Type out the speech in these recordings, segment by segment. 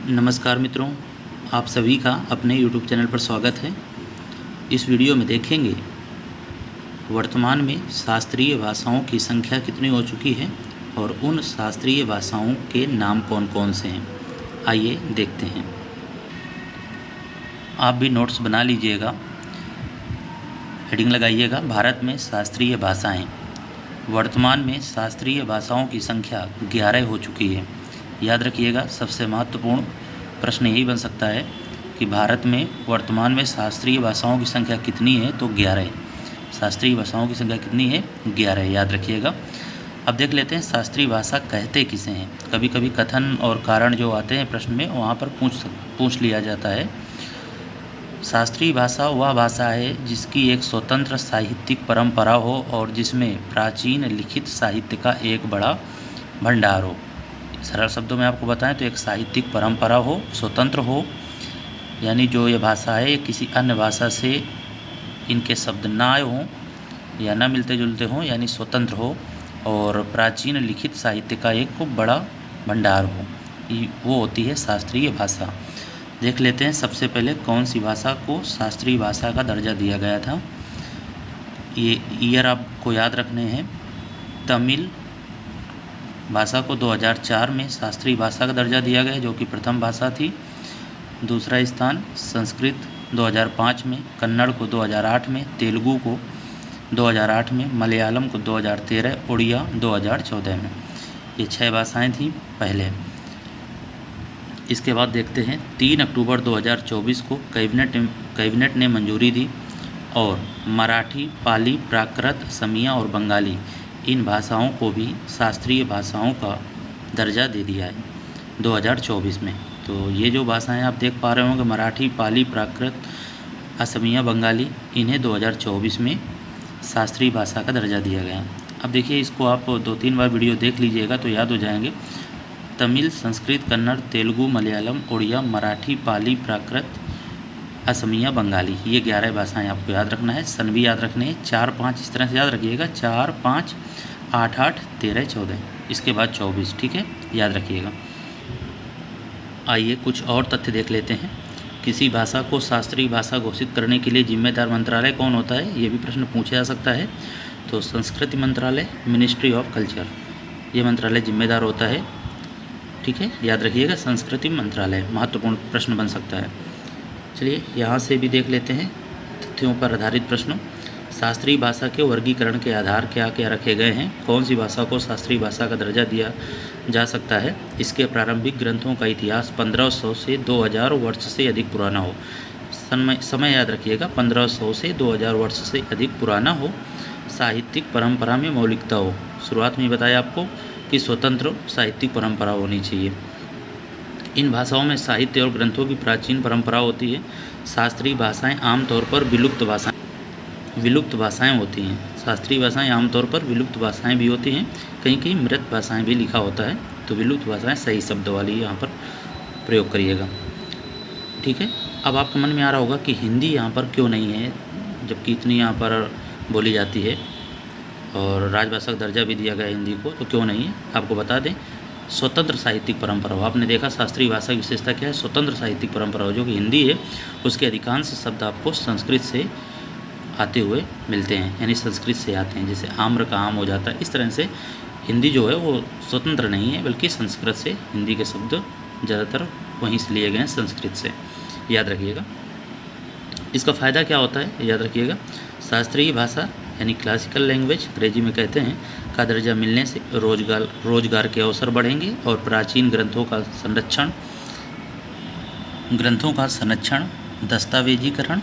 नमस्कार मित्रों, आप सभी का अपने YouTube चैनल पर स्वागत है। इस वीडियो में देखेंगे वर्तमान में शास्त्रीय भाषाओं की संख्या कितनी हो चुकी है और उन शास्त्रीय भाषाओं के नाम कौन कौन से हैं। आइए देखते हैं। आप भी नोट्स बना लीजिएगा, हेडिंग लगाइएगा भारत में शास्त्रीय भाषाएं। वर्तमान में शास्त्रीय भाषाओं की संख्या 11 हो चुकी है। याद रखिएगा, सबसे महत्वपूर्ण प्रश्न यही बन सकता है कि भारत में वर्तमान में शास्त्रीय भाषाओं की संख्या कितनी है, तो 11। शास्त्रीय भाषाओं की संख्या कितनी है? 11, याद रखिएगा। अब देख लेते हैं शास्त्रीय भाषा कहते किसे हैं। कभी कभी कथन और कारण जो आते हैं प्रश्न में, वहाँ पर पूछ लिया जाता है। शास्त्रीय भाषा वह भाषा है जिसकी एक स्वतंत्र साहित्यिक परंपरा हो और जिसमें प्राचीन लिखित साहित्य का एक बड़ा भंडार हो। सरल शब्दों में आपको बताएं तो एक साहित्यिक परंपरा हो, स्वतंत्र हो, यानी जो ये भाषा है किसी अन्य भाषा से इनके शब्द ना आए हों या ना मिलते जुलते हों, यानी स्वतंत्र हो, और प्राचीन लिखित साहित्य का एक खूब बड़ा भंडार हो, वो होती है शास्त्रीय भाषा। देख लेते हैं सबसे पहले कौन सी भाषा को शास्त्रीय भाषा का दर्जा दिया गया था। ये ईयर आपको याद रखने हैं। तमिल भाषा को 2004 में शास्त्रीय भाषा का दर्जा दिया गया, जो कि प्रथम भाषा थी। दूसरा स्थान संस्कृत 2005 में, कन्नड़ को 2008 में, तेलुगु को 2008 में, मलयालम को 2013, उड़िया 2014 में। ये 6 भाषाएं थीं पहले। इसके बाद देखते हैं 3 अक्टूबर 2024 को कैबिनेट ने मंजूरी दी और मराठी, पाली, प्राकृत, असमिया और बंगाली, इन भाषाओं को भी शास्त्रीय भाषाओं का दर्जा दे दिया है 2024 में। तो ये जो भाषाएं आप देख पा रहे होंगे, मराठी, पाली, प्राकृत, असमिया, बंगाली, इन्हें 2024 में शास्त्रीय भाषा का दर्जा दिया गया। अब देखिए, इसको आप 2-3 बार वीडियो देख लीजिएगा तो याद हो जाएंगे। तमिल, संस्कृत, कन्नड़, तेलुगु, मलयालम, उड़िया, मराठी, पाली, प्राकृत, असमिया, बंगाली, ये 11 भाषाएं आपको याद रखना है। सन भी याद रखने हैं, 4-5 इस तरह से याद रखिएगा, 4, 5, 8, 8, 13, 14, इसके बाद 24, ठीक है, याद रखिएगा। आइए कुछ और तथ्य देख लेते हैं। किसी भाषा को शास्त्रीय भाषा घोषित करने के लिए जिम्मेदार मंत्रालय कौन होता है, ये भी प्रश्न पूछा जा सकता है। तो संस्कृति मंत्रालय, मिनिस्ट्री ऑफ कल्चर, ये मंत्रालय जिम्मेदार होता है, ठीक है, याद रखिएगा, संस्कृति मंत्रालय। महत्वपूर्ण प्रश्न बन सकता है। चलिए यहाँ से भी देख लेते हैं तथ्यों पर आधारित प्रश्न। शास्त्रीय भाषा के वर्गीकरण के आधार क्या क्या रखे गए हैं। कौन सी भाषा को शास्त्रीय भाषा का दर्जा दिया जा सकता है। इसके प्रारंभिक ग्रंथों का इतिहास 1500 से 2000 वर्ष से अधिक पुराना हो। समय याद रखिएगा, 1500 से 2000 वर्ष से अधिक पुराना हो। साहित्यिक परंपरा में मौलिकता हो। शुरुआत में बताया आपको कि स्वतंत्र साहित्यिक परंपरा होनी चाहिए। इन भाषाओं में साहित्य और ग्रंथों की प्राचीन परंपरा होती है। शास्त्रीय भाषाएं आमतौर पर विलुप्त भाषाएं होती हैं। शास्त्रीय भाषाएं आमतौर पर विलुप्त भाषाएं भी होती हैं, कहीं कहीं मृत भाषाएं भी लिखा होता है। तो विलुप्त भाषाएं सही शब्द वाली यहाँ पर प्रयोग करिएगा, ठीक है। अब आपके मन में आ रहा होगा कि हिंदी यहाँ पर क्यों नहीं है, जबकि इतनी यहाँ पर बोली जाती है और राजभाषा का दर्जा भी दिया गया हिंदी को, तो क्यों नहीं है। आपको बता दें, स्वतंत्र साहित्यिक परंपरा हो। आपने देखा शास्त्रीय भाषा की विशेषता क्या है, स्वतंत्र साहित्यिक परंपरा हो। जो कि हिंदी है, उसके अधिकांश शब्द आपको संस्कृत से आते हुए मिलते हैं, यानी संस्कृत से आते हैं। जैसे आम्र का आम हो जाता है, इस तरह से हिंदी जो है वो स्वतंत्र नहीं है, बल्कि संस्कृत से हिंदी के शब्द ज़्यादातर वहीं से लिए गए हैं, संस्कृत से, याद रखिएगा। इसका फ़ायदा क्या होता है, याद रखिएगा। शास्त्रीय भाषा यानी क्लासिकल लैंग्वेज अंग्रेजी में कहते हैं का दर्जा मिलने से रोजगार के अवसर बढ़ेंगे और प्राचीन ग्रंथों का संरक्षण, दस्तावेजीकरण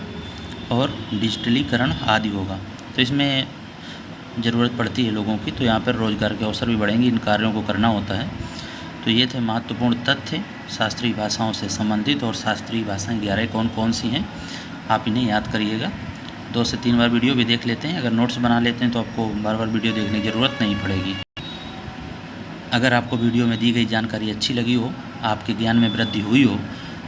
और डिजिटलीकरण आदि होगा। तो इसमें ज़रूरत पड़ती है लोगों की, तो यहाँ पर रोजगार के अवसर भी बढ़ेंगे, इन कार्यों को करना होता है। तो ये थे महत्वपूर्ण तथ्य शास्त्रीय भाषाओं से संबंधित। और शास्त्रीय भाषाएं 11 कौन कौन सी हैं, आप इन्हें याद करिएगा। 2 से 3 बार वीडियो भी देख लेते हैं। अगर नोट्स बना लेते हैं तो आपको बार बार वीडियो देखने की ज़रूरत नहीं पड़ेगी। अगर आपको वीडियो में दी गई जानकारी अच्छी लगी हो, आपके ज्ञान में वृद्धि हुई हो,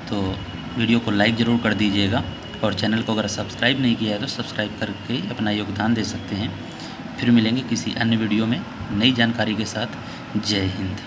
तो वीडियो को लाइक ज़रूर कर दीजिएगा। और चैनल को अगर सब्सक्राइब नहीं किया है तो सब्सक्राइब करके अपना योगदान दे सकते हैं। फिर मिलेंगे किसी अन्य वीडियो में नई जानकारी के साथ। जय हिंद।